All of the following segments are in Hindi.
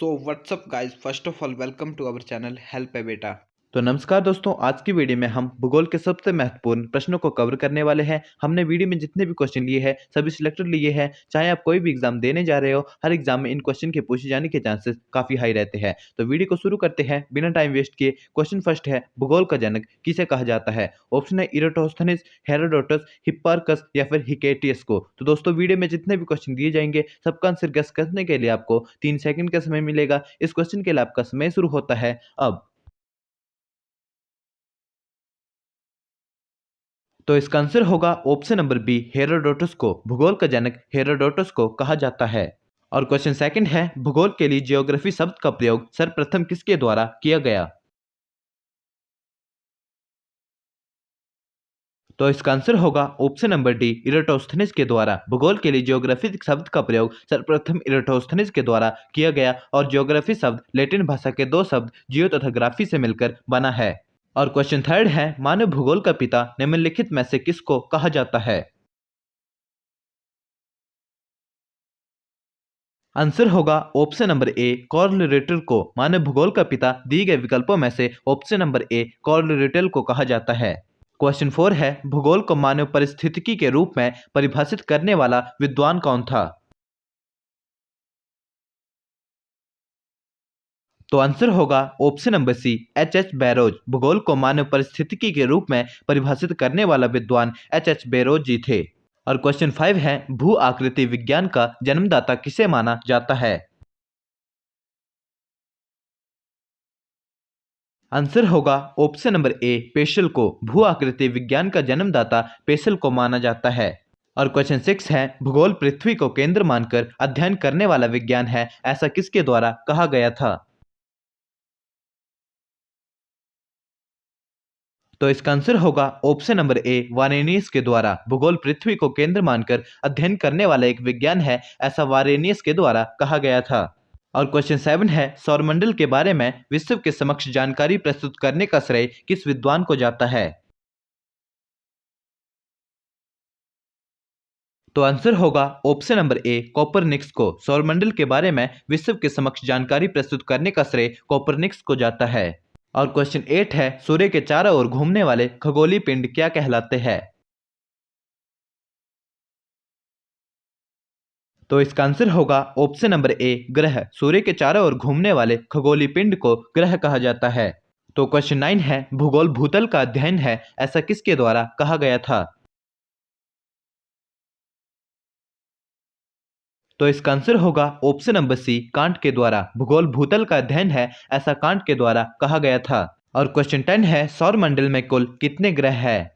So what's up guys, first of all welcome to our channel help है बेटा। तो नमस्कार दोस्तों, आज की वीडियो में हम भूगोल के सबसे महत्वपूर्ण प्रश्नों को कवर करने वाले हैं। हमने वीडियो में जितने भी क्वेश्चन लिए हैं सभी सिलेक्टेड लिए हैं। चाहे आप कोई भी एग्जाम देने जा रहे हो, हर एग्जाम में इन क्वेश्चन के पूछे जाने के चांसेस काफी हाई रहते हैं। तो वीडियो को शुरू करते हैं बिना टाइम वेस्ट किए। क्वेश्चन फर्स्ट है, भूगोल का जनक किसे कहा जाता है? ऑप्शन है इराटोस्थेनिस, हेरोडोटस, हिप्पारकस या फिर हिकेटियस को। तो दोस्तों वीडियो में जितने भी क्वेश्चन दिए जाएंगे सबका आंसर गेस करने के लिए आपको 3 सेकंड का समय मिलेगा। इस क्वेश्चन के लिए आपका समय शुरू होता है अब। तो इसका आंसर होगा ऑप्शन नंबर बी, हेरोडोटस को। भूगोल का जनक हेरोडोटस को कहा जाता है। और क्वेश्चन सेकंड है, भूगोल के लिए जियोग्राफी शब्द का प्रयोग सर्वप्रथम किसके द्वारा किया गया? तो इसका आंसर होगा ऑप्शन नंबर डी, इराटोस्थेनिस के द्वारा। भूगोल के लिए जियोग्राफी शब्द का प्रयोग सर्वप्रथम इराटोस्थेनिस के द्वारा किया गया। और जियोग्राफी शब्द लैटिन भाषा के दो शब्द जियो तथा ग्राफी से मिलकर बना है। और क्वेश्चन थर्ड है, मानव भूगोल का पिता निम्नलिखित में से किसको कहा जाता है? आंसर होगा option number A, Carl Ritter को। मानव भूगोल का पिता दिए गए विकल्पों में से option number A, Carl Ritter को कहा जाता है। क्वेश्चन 4 है, भूगोल को मानव परिस्थितिकी के रूप में परिभाषित करने वाला विद्वान कौन था? तो आंसर होगा option number C, H Barrows. भूगोल को मानव परिस्थितिकी के रूप में परिभाषित करने वाला विद्वान एच बैरोज जी थे। और क्वेश्चन 5 है, भू आकृति विज्ञान का जन्मदाता किसे माना जाता है? आंसर होगा ऑप्शन नंबर ए, पेशल को। भू आकृति विज्ञान का जन्मदाता पेशल को माना जाता है। और क्वेश्चन 6 है, भूगोल पृथ्वी को केंद्र मानकर अध्ययन करने वाला विज्ञान है, ऐसा किसके द्वारा कहा गया था? तो इसका आंसर होगा ऑप्शन नंबर ए, वारेनियस के द्वारा। भूगोल पृथ्वी को केंद्र मानकर अध्ययन करने वाला एक विज्ञान है, ऐसा वारेनियस के द्वारा कहा गया था। और क्वेश्चन 7 है, सौरमंडल के बारे में विश्व के समक्ष जानकारी प्रस्तुत करने का श्रेय किस विद्वान को जाता है? तो आंसर होगा ऑप्शन नंबर ए, कोपरनिक्स को। सौरमंडल के बारे में विश्व के समक्ष जानकारी प्रस्तुत करने का श्रेय कोपरनिक्स को जाता है। और क्वेश्चन 8 है, सूर्य के चारों ओर घूमने वाले खगोलीय पिंड क्या कहलाते हैं? तो इसका आंसर होगा ऑप्शन नंबर ए, ग्रह। सूर्य के चारों ओर घूमने वाले खगोलीय पिंड को ग्रह कहा जाता है। तो क्वेश्चन 9 है, भूगोल भूतल का अध्ययन है, ऐसा किसके द्वारा कहा गया था? तो इसका आंसर होगा ऑप्शन नंबर सी, कांट के द्वारा। भूगोल भूतल का अध्ययन है, ऐसा कांट के द्वारा कहा गया था। और क्वेश्चन 10 है, सौरमंडल में कुल कितने ग्रह हैं?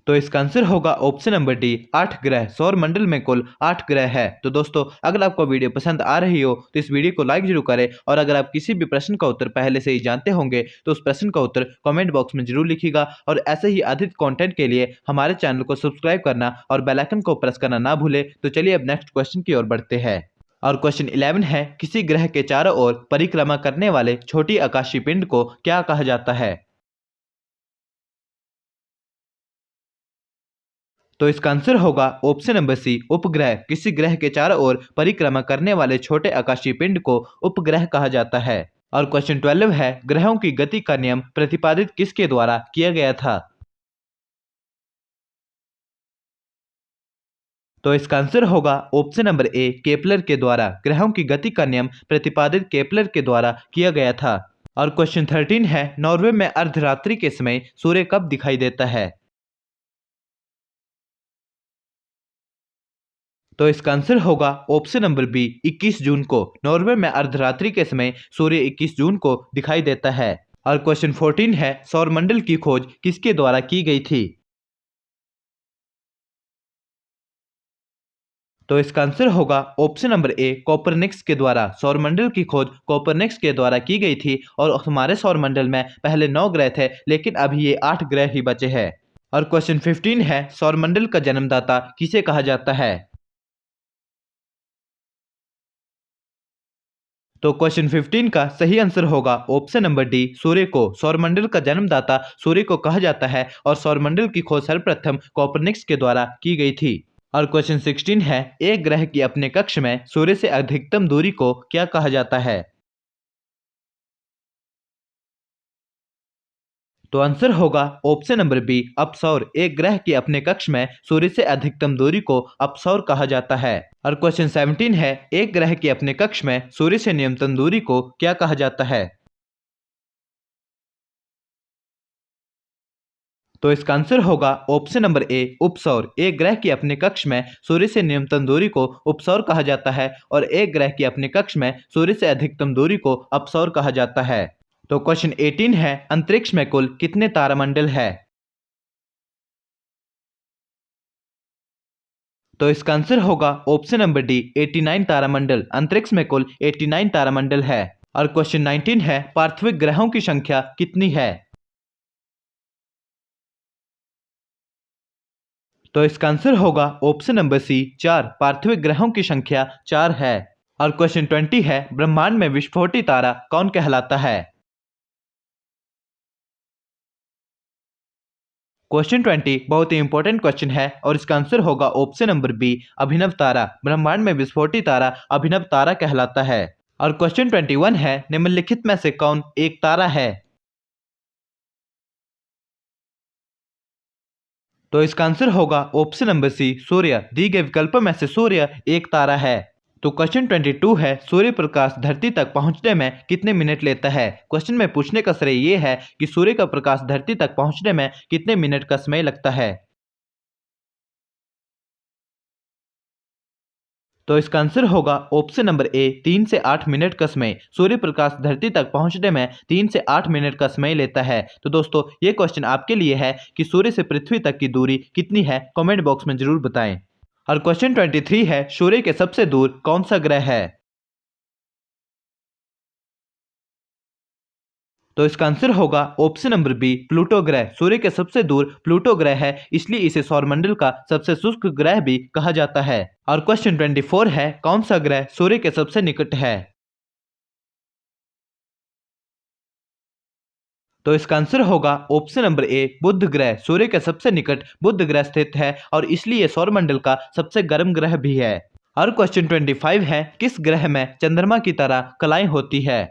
तो इसका आंसर होगा ऑप्शन नंबर डी, 8 ग्रह। सौरमंडल में कुल 8 ग्रह है। तो दोस्तों, अगर आपको वीडियो पसंद आ रही हो तो इस वीडियो को लाइक जरूर करें। और अगर आप किसी भी प्रश्न का उत्तर पहले से ही जानते होंगे तो उस प्रश्न का उत्तर कमेंट बॉक्स में जरूर लिखिएगा। और ऐसे ही अधिक कंटेंट के लिए हमारे चैनल को सब्सक्राइब करना और बेल आइकन को प्रेस करना ना भूले। तो चलिए अब नेक्स्ट क्वेश्चन की ओर बढ़ते हैं। और क्वेश्चन 11 है, किसी ग्रह के चारों ओर परिक्रमा करने वाले छोटी आकाशीय पिंड को क्या कहा जाता है? तो इसका आंसर होगा ऑप्शन नंबर सी, उपग्रह। किसी ग्रह के चारों ओर परिक्रमा करने वाले छोटे आकाशीय पिंड को उपग्रह कहा जाता है। और क्वेश्चन 12 है, ग्रहों की गति का नियम प्रतिपादित किसके द्वारा किया गया था? तो इसका आंसर होगा ऑप्शन नंबर ए, केपलर के द्वारा। ग्रहों की गति का नियम प्रतिपादित केपलर के द्वारा किया गया था। और क्वेश्चन 13 है, नॉर्वे में अर्धरात्रि के समय सूर्य कब दिखाई देता है? तो इसका आंसर होगा ऑप्शन नंबर बी, 21 जून को। नॉर्वे में अर्धरात्रि के समय सूर्य 21 जून को दिखाई देता है। और क्वेश्चन 14 है, सौरमंडल की खोज किसके द्वारा की गई थी? तो इसका आंसर होगा ऑप्शन नंबर ए, कोपरनिक्स के द्वारा। सौरमंडल की खोज कोपरनिक्स के द्वारा की गई थी। और हमारे सौरमंडल में पहले 9 ग्रह थे, लेकिन अभी ये 8 ग्रह ही बचे हैं। और क्वेश्चन 15 है, सौरमंडल का जन्मदाता किसे कहा जाता है? तो क्वेश्चन 15 का सही आंसर होगा ऑप्शन नंबर डी, सूर्य को। सौरमंडल का जन्मदाता सूर्य को कहा जाता है। और सौरमंडल की खोज सर्वप्रथम कोपरनिक्स के द्वारा की गई थी। और क्वेश्चन 16 है, एक ग्रह की अपने कक्ष में सूर्य से अधिकतम दूरी को क्या कहा जाता है? तो आंसर होगा ऑप्शन नंबर बी, अपसौर। एक ग्रह की अपने कक्ष में सूर्य से अधिकतम दूरी को अपसौर कहा जाता है। और क्वेश्चन 17 है, एक ग्रह की अपने कक्ष में सूर्य से न्यूनतम दूरी को क्या कहा जाता है? तो इसका आंसर होगा ऑप्शन नंबर ए, उपसौर। एक ग्रह की अपने कक्ष में सूर्य से न्यूनतम दूरी को उपसौर कहा जाता है और एक ग्रह की अपने कक्ष में सूर्य से अधिकतम दूरी को अपसौर कहा जाता है। तो क्वेश्चन 18 है, अंतरिक्ष में कुल कितने तारामंडल है? तो इसका आंसर होगा ऑप्शन नंबर डी, 89 तारामंडल। अंतरिक्ष में कुल 89 तारामंडल है। और क्वेश्चन 19 है, पार्थिव ग्रहों की संख्या कितनी है? तो इसका आंसर होगा ऑप्शन नंबर सी, 4। पार्थिव ग्रहों की संख्या 4 है। और क्वेश्चन 20 है, ब्रह्मांड में विस्फोटी तारा कौन कहलाता है? क्वेश्चन 20 बहुत ही इंपॉर्टेंट क्वेश्चन है और इसका आंसर होगा ऑप्शन नंबर बी, अभिनव तारा। ब्रह्मांड में विस्फोटी तारा अभिनव तारा कहलाता है। और क्वेश्चन 21 है, निम्नलिखित में से कौन एक तारा है? तो इसका आंसर होगा ऑप्शन नंबर सी, सूर्य। दी गए विकल्पों में से सूर्य एक तारा है। तो क्वेश्चन 22 है, सूर्य प्रकाश धरती तक पहुंचने में कितने मिनट लेता है? क्वेश्चन में पूछने का श्रेय ये है कि सूर्य का प्रकाश धरती तक पहुंचने में कितने मिनट का समय लगता है। तो इसका आंसर होगा ऑप्शन नंबर ए, 3 से 8 मिनट का समय। सूर्य प्रकाश धरती तक पहुंचने में 3 से 8 मिनट का समय लेता है। तो दोस्तों, ये क्वेश्चन आपके लिए है कि सूर्य से पृथ्वी तक की दूरी कितनी है? कमेंट बॉक्स में जरूर बताएं। और क्वेश्चन 23 है, सूर्य के सबसे दूर कौन सा ग्रह है? तो इसका आंसर होगा ऑप्शन नंबर बी, प्लूटो ग्रह। सूर्य के सबसे दूर प्लूटो ग्रह है, इसलिए इसे सौरमंडल का सबसे शुष्क ग्रह भी कहा जाता है। और क्वेश्चन 24 है, कौन सा ग्रह सूर्य के सबसे निकट है? तो इसका आंसर होगा ऑप्शन नंबर ए, बुध ग्रह। सूर्य के सबसे निकट बुध ग्रह स्थित है और इसलिए यह सौरमंडल का सबसे गर्म ग्रह भी है। और क्वेश्चन 25 है, किस ग्रह में चंद्रमा की तरह कलाएं होती है?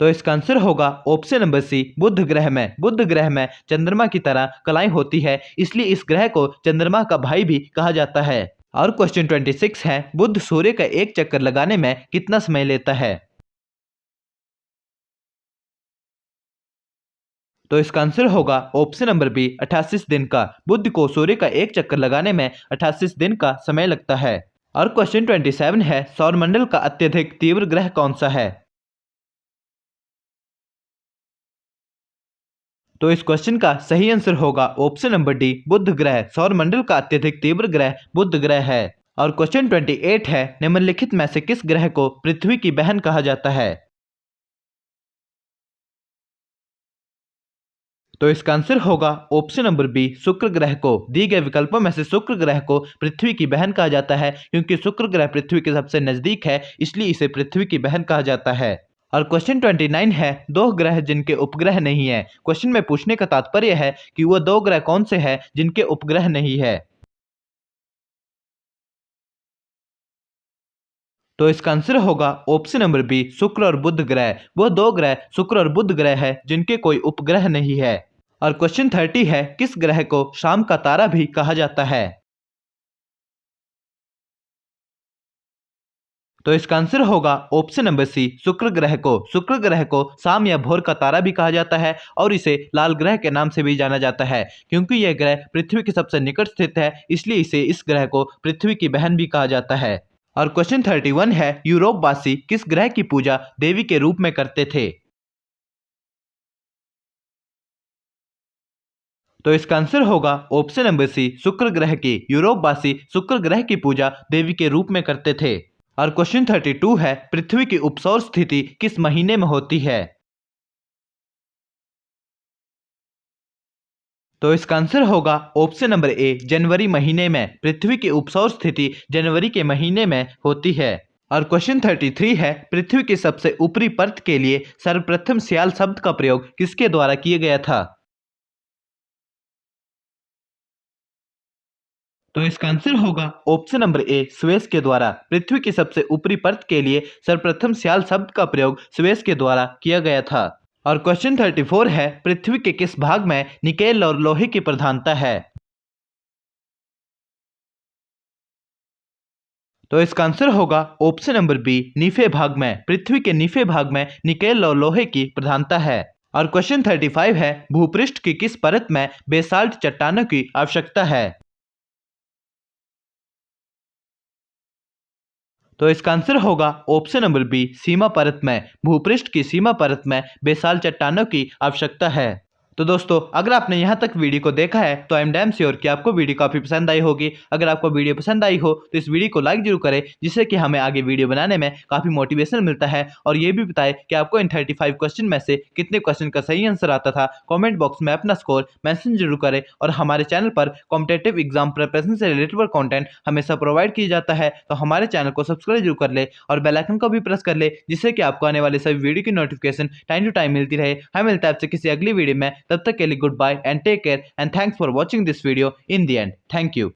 तो इसका आंसर होगा ऑप्शन नंबर सी, बुध ग्रह में। बुध ग्रह में चंद्रमा की तरह कलाएं होती है, इसलिए इस ग्रह को चंद्रमा का भाई भी कहा जाता है। और क्वेश्चन 26 है, बुध सूर्य का एक चक्कर लगाने में कितना समय लेता है? तो इसका आंसर होगा ऑप्शन नंबर बी, 88 दिन का। बुध को सूर्य का एक चक्कर लगाने में 88 दिन का समय लगता है। और क्वेश्चन 27 है, सौरमंडल का अत्यधिक तीव्र ग्रह कौन सा है? तो इस क्वेश्चन का सही आंसर होगा ऑप्शन नंबर डी, बुध ग्रह। सौरमंडल का अत्यधिक तीव्र ग्रह बुध ग्रह है। और क्वेश्चन 28 है, निम्नलिखित में से किस ग्रह को पृथ्वी की बहन कहा जाता है? तो इसका आंसर होगा ऑप्शन नंबर बी, शुक्र ग्रह को। दी गए विकल्पों में से शुक्र ग्रह को पृथ्वी की बहन कहा जाता है, क्योंकि शुक्र ग्रह पृथ्वी के सबसे नजदीक है, इसलिए इसे पृथ्वी की बहन कहा जाता है। और क्वेश्चन 29 है, दो ग्रह जिनके उपग्रह नहीं है। क्वेश्चन में पूछने का तात्पर्य है कि वह दो ग्रह कौन से हैं जिनके उपग्रह नहीं है। तो इसका आंसर होगा ऑप्शन नंबर बी, शुक्र और बुध ग्रह। वह दो ग्रह शुक्र और बुध ग्रह है जिनके कोई उपग्रह नहीं है। और क्वेश्चन 30 है, किस ग्रह को शाम का तारा भी कहा जाता है? तो इसका आंसर होगा ऑप्शन नंबर सी, शुक्र ग्रह को। शुक्र ग्रह को शाम या भोर का तारा भी कहा जाता है और इसे लाल ग्रह के नाम से भी जाना जाता है, क्योंकि यह ग्रह पृथ्वी के सबसे निकट स्थित है, इसलिए इसे इस ग्रह को पृथ्वी की बहन भी कहा जाता है। और क्वेश्चन 31 है, यूरोपवासी किस ग्रह की पूजा देवी के रूप में करते थे? तो इसका आंसर होगा ऑप्शन नंबर सी, शुक्र ग्रह की। यूरोपवासी शुक्र ग्रह की पूजा देवी के रूप में करते थे। और क्वेश्चन 32 है, पृथ्वी की उपसौर स्थिति किस महीने में होती है? तो इसका आंसर होगा ऑप्शन नंबर ए, जनवरी महीने में। पृथ्वी की उपसौर स्थिति जनवरी के महीने में होती है। और क्वेश्चन 33 है, पृथ्वी की सबसे ऊपरी परत के लिए सर्वप्रथम सियाल शब्द का प्रयोग किसके द्वारा किया गया था? तो इसका आंसर होगा ऑप्शन नंबर ए, स्वेस के द्वारा। पृथ्वी की सबसे ऊपरी परत के लिए सर्वप्रथम स्याल शब्द का प्रयोग स्वेस के द्वारा किया गया था। और क्वेश्चन 34 है, पृथ्वी के किस भाग में निकेल और लोहे की प्रधानता है? तो इसका आंसर होगा ऑप्शन नंबर बी, नीफे भाग में। पृथ्वी के नीफे भाग में निकेल और लोहे की प्रधानता है। और क्वेश्चन 35 है, भूपृष्ठ की किस परत में बेसाल्ट चट्टानों की आवश्यकता है? तो इसका आंसर होगा ऑप्शन नंबर बी, सीमा परत में। भूपृष्ठ की सीमा परत में बेसाल्ट चट्टानों की आवश्यकता है। तो दोस्तों, अगर आपने यहाँ तक वीडियो को देखा है तो आई एम डैम श्योर कि आपको वीडियो काफ़ी पसंद आई होगी। अगर आपको वीडियो पसंद आई हो तो इस वीडियो को लाइक जरूर करें, जिससे कि हमें आगे वीडियो बनाने में काफ़ी मोटिवेशन मिलता है। और ये भी बताएं कि आपको इन 35 क्वेश्चन में से कितने क्वेश्चन का सही आंसर आता था। कॉमेंट बॉक्स में अपना स्कोर मैंशन जरूर करें। और हमारे चैनल पर कॉम्पिटेटिव एग्जाम प्रिपरेशन से रिलेटेड कॉन्टेंट हमेशा प्रोवाइड किया जाता है, तो हमारे चैनल को सब्सक्राइब जरूर कर ले और बेल आइकन को भी प्रेस कर ले, जिससे कि आपको आने वाले सभी वीडियो की नोटिफिकेशन टाइम टू टाइम मिलती रहे। हमें मिलता है आपसे किसी अगली वीडियो में, तब तक के लिए goodbye and take care, and thanks for watching this video in the end. Thank you.